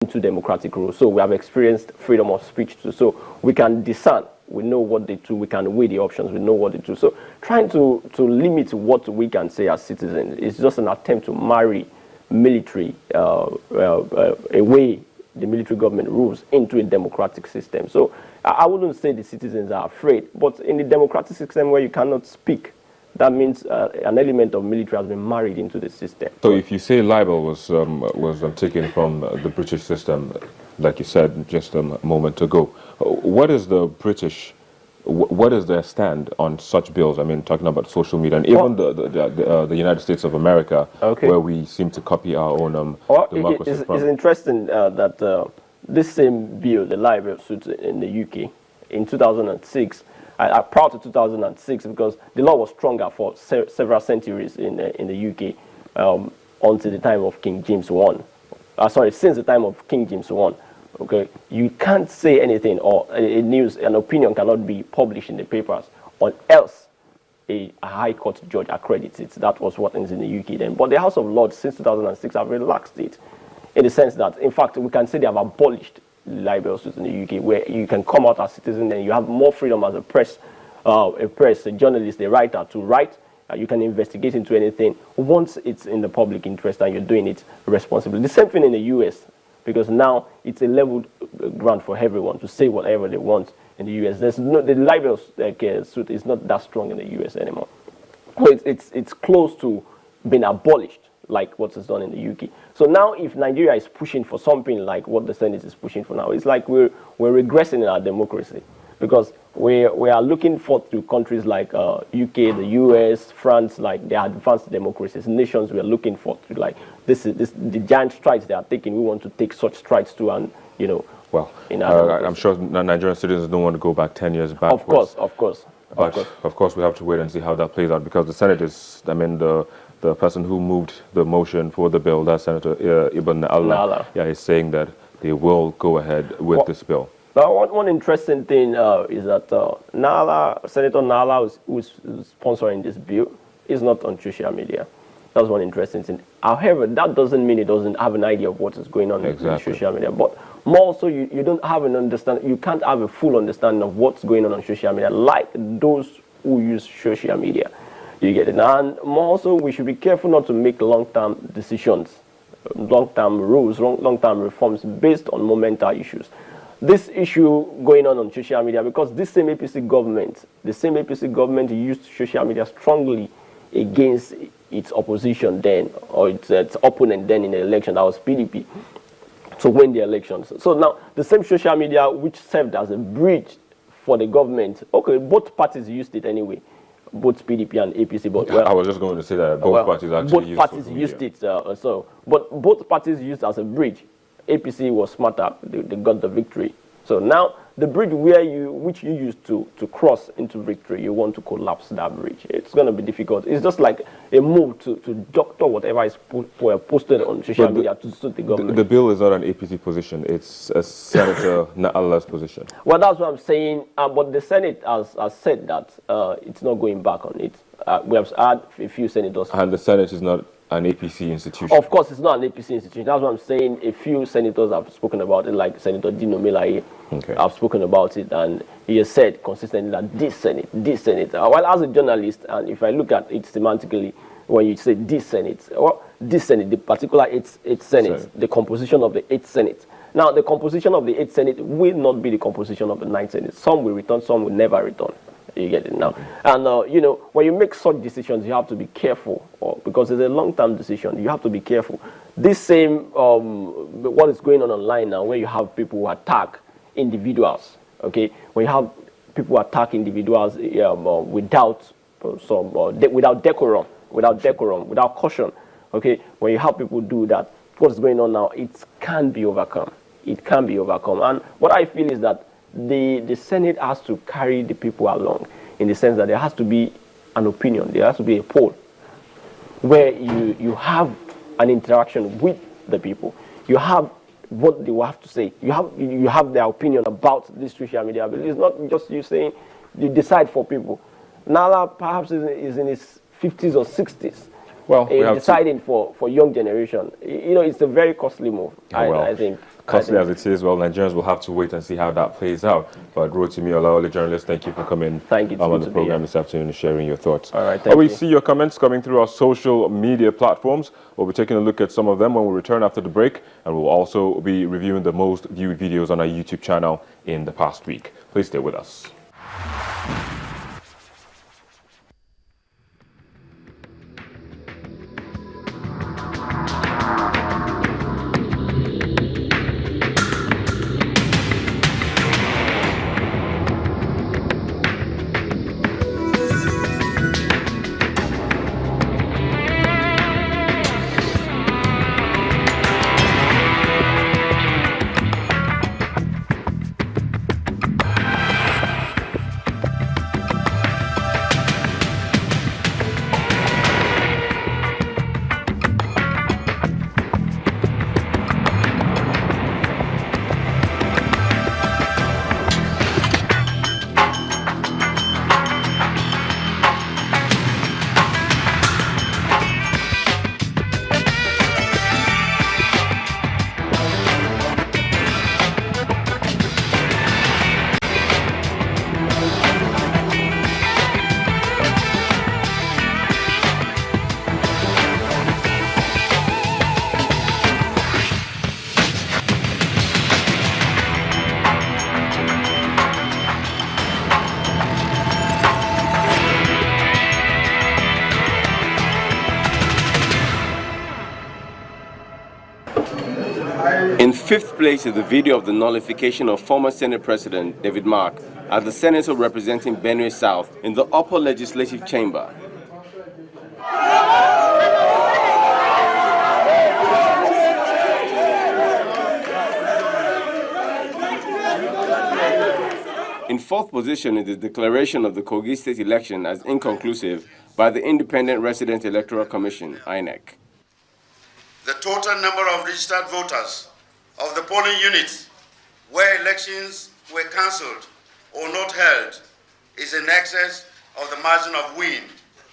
into democratic rules. So we have experienced freedom of speech too. So we can discern. We know what they do. We can weigh the options. We know what they do. So trying to limit what we can say as citizens is just an attempt to marry military away the military government rules into a democratic system. So I wouldn't say the citizens are afraid, but in the democratic system where you cannot speak, that means an element of military has been married into the system. So if you say libel was taken from the British system, like you said just a moment ago, what is the British? What is their stand on such bills? I mean, talking about social media and even the United States of America, where we seem to copy our own democracy. It's interesting that this same bill, the libel suit in the UK, in 2006, prior to 2006, because the law was stronger for several centuries in the UK until the time of King James I. Since the time of King James I. Okay, you can't say anything, or an opinion cannot be published in the papers, or else a High Court judge accredits it. That was what is in the UK then. But the House of Lords since 2006 have relaxed it, in the sense that, in fact, we can say they have abolished libel suits in the UK, where you can come out as a citizen and you have more freedom as a journalist, a writer to write. You can investigate into anything once it's in the public interest and you're doing it responsibly. The same thing in the US. Because now it's a leveled ground for everyone to say whatever they want in the U.S. The libel suit is not that strong in the U.S. anymore. So it's close to being abolished, like what is done in the UK. So now, if Nigeria is pushing for something like what the Senate is pushing for now, it's like we're regressing in our democracy, because we are looking forth to countries like UK, the US, France, like they are advanced democracies, nations we are looking forth to, like the giant strides they are taking. We want to take such strides too, and well, I'm sure Nigerian citizens don't want to go back 10 years backwards. Of course. But of course, we have to wait and see how that plays out, because the Senate is, I mean, the person who moved the motion for the bill, that Senator Ibn Allah, is saying that they will go ahead with this bill. Now, one interesting thing is that Senator Nala, who's sponsoring this bill, is not on social media. That's one interesting thing. However, that doesn't mean he doesn't have an idea of what is going on in social media. But more so, you don't have an understanding. You can't have a full understanding of what's going on social media, like those who use social media. You get it. And more so, we should be careful not to make long-term decisions, long-term rules, long-term reforms based on momentary issues. This issue going on social media, because this same APC government used social media strongly against its opposition then, or its opponent then in the election, that was PDP, to win the elections. So now, the same social media which served as a bridge for the government, okay, both parties used it anyway, both PDP and APC. But I was just going to say that both parties actually used it. But both parties used as a bridge. APC was smarter; they got the victory. So now the bridge which you used to cross into victory, you want to collapse that bridge. It's going to be difficult. It's just like a move to doctor whatever is posted on social media to suit the government. The bill is not an APC position; it's a Senator Nala's position. Well, that's what I'm saying. But the Senate has said that it's not going back on it. We have had a few senators. And the Senate is not an APC institution. Of course, it's not an APC institution. That's what I'm saying. A few senators have spoken about it, like Senator Dino Melaye. Have spoken about it, and he has said consistently that this Senate. Well, as a journalist, and if I look at it semantically, when you say this Senate, the particular 8th Senate, the composition of the 8th Senate. Now, the composition of the 8th Senate will not be the composition of the 9th Senate. Some will return, some will never return. You get it now. And, when you make such decisions, you have to be careful, because it's a long-term decision. You have to be careful. This same, what is going on online now, where you have people who attack individuals, okay? When you have people who attack individuals without decorum, without caution, okay? When you have people do that, what's going on now, it can be overcome. It can be overcome. And what I feel is that the Senate has to carry the people along, in the sense that there has to be an opinion, there has to be a poll where you have an interaction with the people. You have what they will have to say. You have their opinion about this social media. But it's not just you saying, you decide for people. Nala perhaps is in his 50s or 60s. Well, deciding for young generation. It's a very costly move, I think. costly as it is, well, Nigerians will have to wait and see how that plays out. But Rotimi Olaole, journalist, thank you for coming on the program this afternoon and sharing your thoughts. All right, thank you. We see your comments coming through our social media platforms. We'll be taking a look at some of them when we return after the break, and we'll also be reviewing the most viewed videos on our YouTube channel in the past week. Please stay with us. In fifth place is the video of the nullification of former Senate President David Mark as the senator representing Benue South in the upper legislative chamber. In fourth position is the declaration of the Kogi State election as inconclusive by the Independent Resident Electoral Commission, INEC. The total number of registered voters of the polling units where elections were cancelled or not held is in excess of the margin of win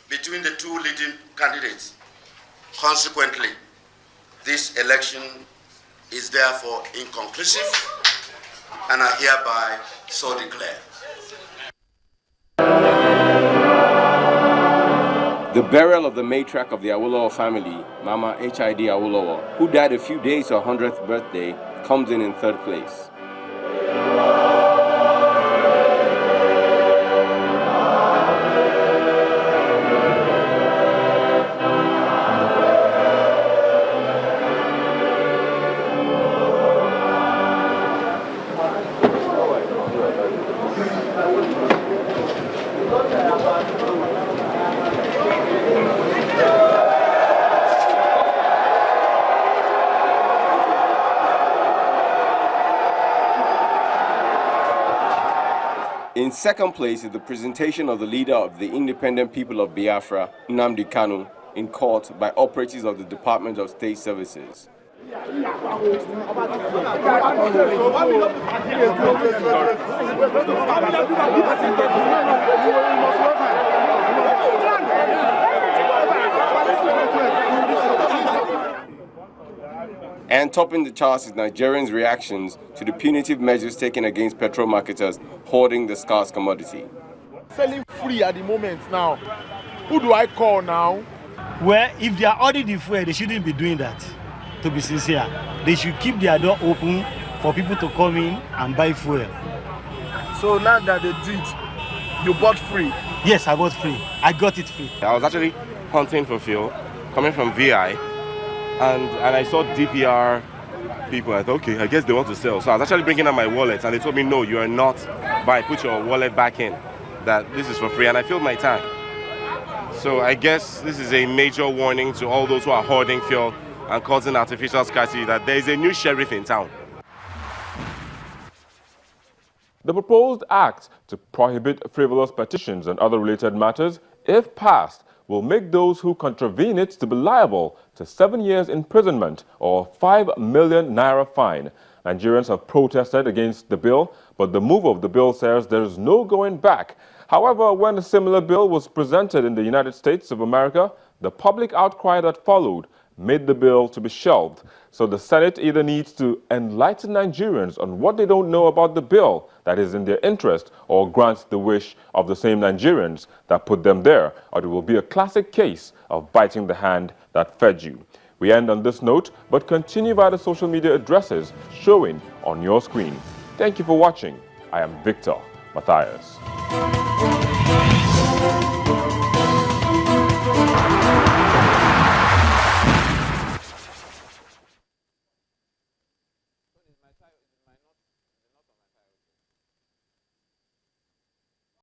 between the two leading candidates. Consequently, this election is therefore inconclusive and I hereby so declare. The burial of the matriarch of the Awolowo family, Mama H.I.D. Awolowo, who died a few days to her 100th birthday, comes in third place. In second place is the presentation of the leader of the Independent People of Biafra, Nnamdi Kanu, in court by operatives of the Department of State Services. And topping the charts is Nigerians' reactions to the punitive measures taken against petrol marketers hoarding the scarce commodity. Selling free at the moment now. Who do I call now? Well, if they are ordering the fuel, they shouldn't be doing that. To be sincere, they should keep their door open for people to come in and buy fuel. So now that they did, you bought free? Yes, I bought free. I got it free. I was actually hunting for fuel, coming from VI. And I saw DPR people. I thought, okay, I guess they want to sell. So I was actually bringing out my wallet, and they told me, no, you are not. Buy, put your wallet back in. That this is for free, and I filled my tank. So I guess this is a major warning to all those who are hoarding fuel and causing artificial scarcity that there is a new sheriff in town. The proposed act to prohibit frivolous petitions and other related matters, if passed, will make those who contravene it to be liable to 7 years imprisonment or 5 million naira fine. Nigerians have protested against the bill, but the move of the bill says there is no going back. However, when a similar bill was presented in the United States of America, the public outcry that followed made the bill to be shelved. So the Senate either needs to enlighten Nigerians on what they don't know about the bill that is in their interest, or grant the wish of the same Nigerians that put them there, or it will be a classic case of biting the hand that fed you. We end on this note, but continue via the social media addresses showing on your screen. Thank you for watching. I am Victor Matthias.